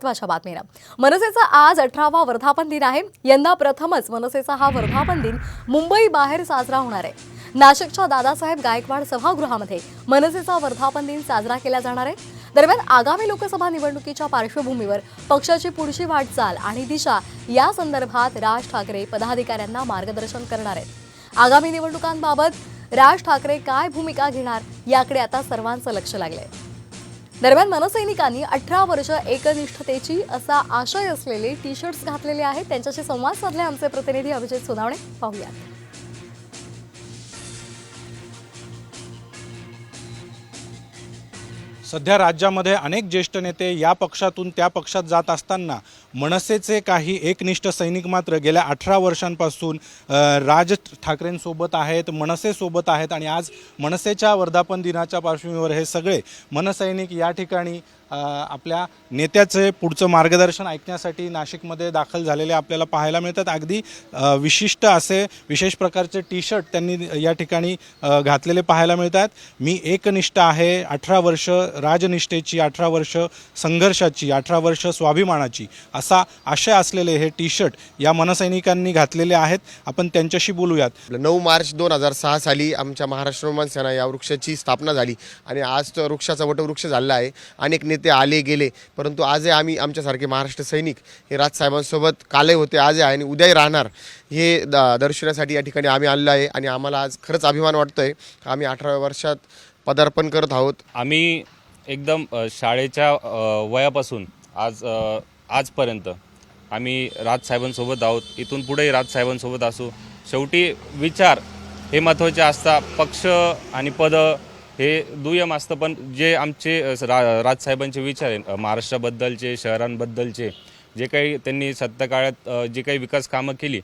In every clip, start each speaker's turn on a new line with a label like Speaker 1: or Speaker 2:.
Speaker 1: महत्त्वाच्या बातमीनं। मनसेचा आज 18वा वर्धापन दिन आहे। यंदा प्रथमच मनसेचा हा वर्धापन दिन मुंबई बाहेर साजरा होणार आहे। नाशिकच्या दादासाहेब गायकवाड सभागृहामध्ये मनसेचा वर्धापन दिन साजरा केला जाणार आहे। दरम्यान आगामी लोकसभा निवडणुकीच्या पार्श्वभूमीवर पक्षाची पुढची वाटचाल आणि दिशा या संदर्भात राज ठाकरे पदाधिकाऱ्यांना मार्गदर्शन करणार आहेत। आगामी निवडणुकांबाबत राज ठाकरे काय भूमिका घेणार याकडे आता सर्वांचं लक्ष लागलंय। दरम्यान मनसैनिकांनी 18 वर्ष एकनिष्ठतेची असा आशय असलेले टी शर्ट्स घातलेले आहेत। त्यांच्याशी संवाद साधले आमचे प्रतिनिधी अभिजित सोनावणे। पाहूयात।
Speaker 2: सध्या राज्यामध्ये अनेक ज्येष्ठ नेते या पक्षातून त्या पक्षात जात असताना मनसेचे काही एकनिष्ठ सैनिक मात्र गेल्या 18 वर्षांपासून राज ठाकरेंसोबत आहेत, मनसेसोबत आहेत आणि आज मनसेच्या वर्धापन दिनाच्या पार्श्वभूमीवर हे सगळे मनसैनिक या ठिकाणी आपल्या नेत्याचे पुढचं मार्गदर्शन ऐकण्यासाठी नाशिकमध्ये दाखल झालेले आपल्याला पाहायला मिळतात। अगदी विशिष्ट असे विशेष प्रकारचे टी शर्ट त्यांनी या ठिकाणी घातलेले पाहायला मिळतात। मी एकनिष्ठ आहे, 18 वर्ष राजनिष्ठेची, 18 वर्ष संघर्षाची, 18 वर्ष स्वाभिमानाची असा आशय असलेले हे टी शर्ट या मनसैनिकांनी घातलेले आहेत। आपण त्यांच्याशी बोलूयात।
Speaker 3: 9 मार्च 2006 साली आमच्या महाराष्ट्र नवनिर्माण सेना या वृक्षाची स्थापना झाली आणि आज तो वृक्षाचा वटवृक्ष झाला आहे। अनेक नेते आले गेले, परंतु आजही आम्ही आमच्यासारखे महाराष्ट्र सैनिक हे राजसाहेबांसोबत कालही होते, आज आहे आणि उद्याही राहणार हे दर्शवण्यासाठी या ठिकाणी आम्ही आलेलो आहे आणि आम्हाला आज खरंच अभिमान वाटतोय। आम्ही 18व्या वर्षात पदार्पण करत आहोत।
Speaker 4: आम्ही एकदम शाळेच्या वयापासून आजपर्यंत आम्ही राजसाहेबांसोबत आहोत। इथून पुढेही राजसाहेबांसोबत असू। शेवटी विचार हे महत्त्वाचे असतात, पक्ष आणि पद हे दुय्यम असतं, पण जे आमचे राजसाहेबांचे विचार आहे महाराष्ट्राबद्दलचे, शहरांबद्दलचे, जे काही त्यांनी सत्ताकाळात जे काही विकास कामं केली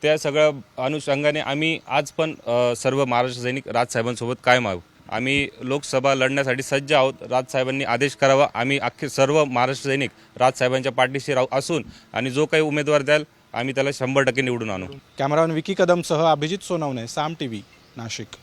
Speaker 4: त्या सगळ्या अनुषंगाने आम्ही आज पण सर्व महाराष्ट्र सैनिक राजसाहेबांसोबत कायम आहोत। आम्ही लोकसभा लढण्यासाठी सज्ज आहोत। राजसाहेबांनी आदेश करावा, आम्ही अख्खे सर्व महाराष्ट्र सैनिक राजसाहेबांच्या पाठीशी असून आणि जो काही उमेदवार द्याल आम्ही त्याला 100% निवडून आणू।
Speaker 2: कॅमेरामॅन विकी कदमसह अभिजित सोनावणे, साम टीव्ही, नाशिक।